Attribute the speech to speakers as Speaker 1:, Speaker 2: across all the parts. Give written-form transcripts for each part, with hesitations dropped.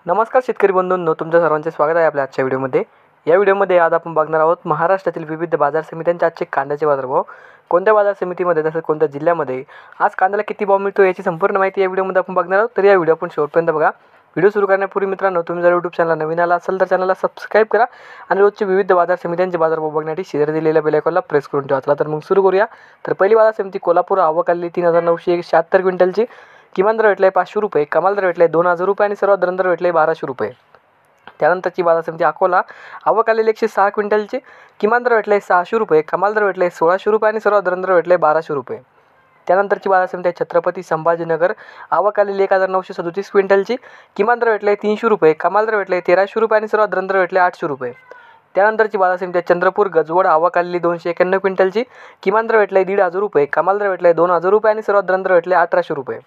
Speaker 1: नमस्कार शेतकरी बंधूंनो, तुमच्या सर्वांचे स्वागत आहे आपल्या आजच्या व्हिडिओमध्ये। या व्हिडिओमध्ये आज आपण बघणार आहोत महाराष्ट्रातील विविध बाजार समित्यांचे आजचे कांद्याचे बाजारभाव, कोणत्या बाजार समितीमध्ये तसेच कोणत्या जिल्ह्यामध्ये आज कांद्याला किती भाव मिळतो याची संपूर्ण माहिती या व्हिडिओमध्ये आपण बघणार आहोत। तर या व्हिडिओ आपण शेवटपर्यंत बघा। व्हिडिओ सुरू करण्यापूर्वी मित्रांनो, तुम्ही जर YouTube चॅनलला नवीन आला असाल तर चॅनलला सबस्क्राईब करा आणि रोजचे विविध बाजार समित्यांचे बाजारभाव बघण्यासाठी शेअर दिलेल्या बेल आयकॉनला प्रेस करून ठेवा। चला तर मग सुरू करूया। तर पहिली बाजार समिती कोल्हापूर, आवक आलेली 3976 क्विंटलची, किमान दर भेटले 500 रुपये, कमाल दर भेटले 2000 रुपये आणि सर्वात दर भेटले 1200 रुपये। त्यानंतरची बाजार समिती अकोला, आवक आलेली 106 क्विंटलची, किमान दर भेटले 600 रुपये, कमाल दर भेटले 1600 रुपये आणि सर्वात दर भेटले 1200 रुपये। त्यानंतरची बाजार समिती छत्रपती संभाजीनगर, आवक आलेली 1937 क्विंटलची, किमान दर भेटले 300 रुपये, कमाल दर भेटले 1300 रुपये आणि सर्वात दर भेटले 800 रुपये। त्यानंतरची बाजार समिती चंद्रपूर गजवड, आवक आलेली 291 क्विंटलची, किमान दर भेटले 1500 रुपये, कमाल दर भेटले 2000 रुपये आणि सर्वात दर भेटले 1800 रुपये।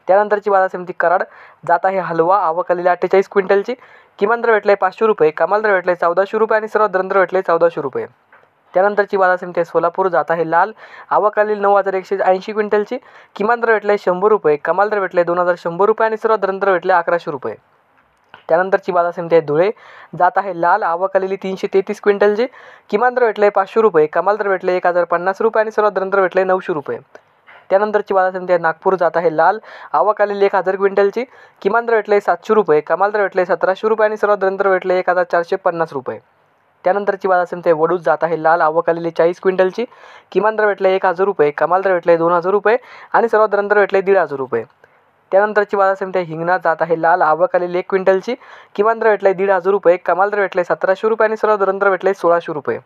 Speaker 1: त्यानंतरची बाजार समिती कराड, जात आहे हलवा, आवक आलेली 48 क्विंटलची, किमान दर भेटले 500 रुपये, कमाल दर भेटले 1400 रुपये आणि सर्वात दर भेटले 1400 रुपये। त्यानंतरची बाजार समिती सोलापूर, जात आहे लाल, आवक आलेली 9180 क्विंटलची, किमान दर भेटले 100 रुपये, कमाल दर भेटले 2100 रुपये आणि सर्वात दर भेटले 1100 रुपये। त्यानंतरची बाजार समिती धुळे, जात आहे लाल, आवक आलेली 333 क्विंटलची, किमान दर भेटले 500 रुपये, कमाल दर भेटले 1050 रुपये आणि सर्वात दर भेटले 900 रुपये। त्यानंतरची बाजार समिती नागपूर, जात आहे लाल, आवक आलेली 1000 क्विंटलची, किमान दर भेटले 700 रुपये, कमाल दर भेटले 1700 रुपये आणि सर्वात दर भेटले 1450 रुपये। त्यानंतरची बाजार समिती वडूज, जात आहे लाल, आवक आलेली 40 क्विंटलची, किमान दर भेटले 1000 रुपये, कमाल दर भेटले 2000 रुपये आणि सर्वात दर भेटले 1500 रुपये। त्यानंतरची बाजार समिती हिंगणा, जात आहे लाल, आवक आलेली 1 क्विंटलची, किमान दर भेटले 1500 रुपये, कमाल दर भेटले 1700 रुपये आणि सर्वात दर भेटले 1600 रुपये।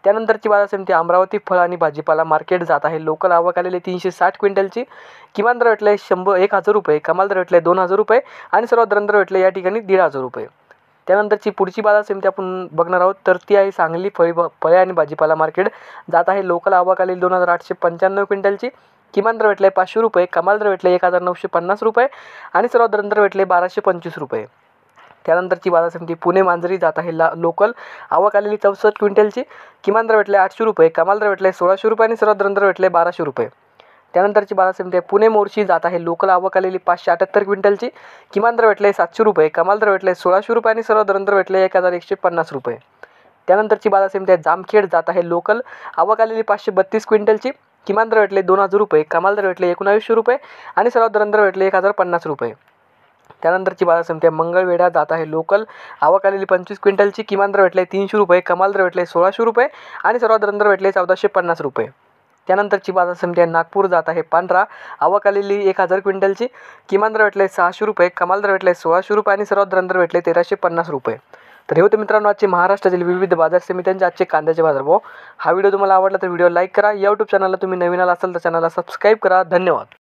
Speaker 1: त्यानंतरची बाजार समिती अमरावती फळ आणि भाजीपाला मार्केट, जात आहे लोकल, आवक आलेली 360 क्विंटलची, किमान दर भेटले 1000 रुपये, कमाल दर भेटले 2000 रुपये आणि सर्वात दर भेटले या ठिकाणी 1500 रुपये। त्यानंतरची पुढची बाजार समिती आपण बघणार आहोत तर ती आहे सांगली फळे आणि भाजीपाला मार्केट, जात आहे लोकल, आवक आलेली 2895 क्विंटलची, किमान दर भेटले 500 रुपये, कमाल दर भेटले 1950 रुपये आणि सर्वात दर भेटले 1225 रुपये। त्यानंतरची बाजार समिती पुणे मांजरी, जात आहे लोकल, आवक आलेली 64 क्विंटलची, किमान दर भेटले 800 रुपये, कमाल दर भेटले 1600 रुपये आणि सर्वात दर भेटले 1200 रुपये। त्यानंतरची बाजार समिती पुणे मोर्शी, जात आहे लोकल, आवक आलेली 578 क्विंटलची, किमान दर भेटले 700 रुपये, कमाल दर भेटले 1600 रुपये आणि सर्वात दर भेटले 1150 रुपये। त्यानंतरची बाजार समिती जामखेड, जात आहे लोकल, आवक आलेली 532 क्विंटलची, किमान दर भेटले 2000 रुपये, कमाल दर भेटले 1900 रुपये आणि सर्वात दर भेटले 1050 रुपये। त्यानंतरची बाजार समिती मंगळवेढा, जात आहे लोकल, आवक आलेली 25 क्विंटलची, किमान दर भेटले 300 रुपये, कमाल दर भेटले 1600 रुपये आणि सर्वात दर भेटले 1450 रुपये। त्यानंतरची बाजार समिती नागपूर, जात आहे पांढरा, आवक आलेली 1000 क्विंटलची, किमान दर भेटले 600 रुपये, कमाल दर भेटले 1600 रुपये आणि सर्वात दर भेटले 1350 रुपये। तर हे होते मित्रांनो आजचे महाराष्ट्रातील विविध बाजार समित्यांचे आजचे कांद्याचे बाजारभाव। हा व्हिडिओ तुम्हाला आवडला तर व्हिडिओ लाईक करा। YouTube चॅनलला तुम्ही नवीन आला असाल तर चॅनलला सबस्क्राईब करा। धन्यवाद।